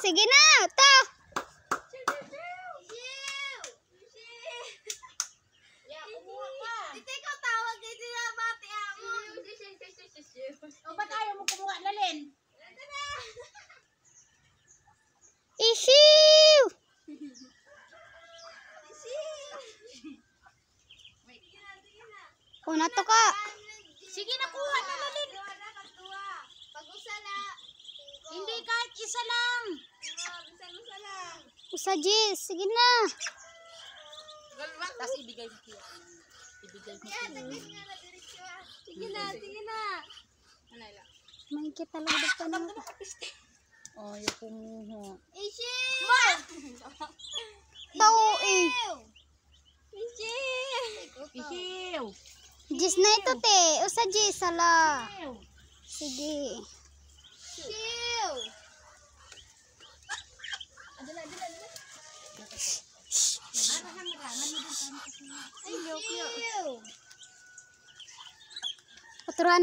Sige na. To. O ba't ayaw mo kumuha, Lalin? Isiw. Una to ka. Sige na, kuha na, Lalin. Hindi, kahit isa lang. Usa Jis. Sige na. Tapos ibigay mo kiya. Ibigay mo kiya. Sige na, sige na. Anayla. May kita lang pa na. Oh, yung kumuha. Isiw. Tao eh. Isiw. Jis na ito te. Usa Jis. Sala. Isiw. Sige. Paturuan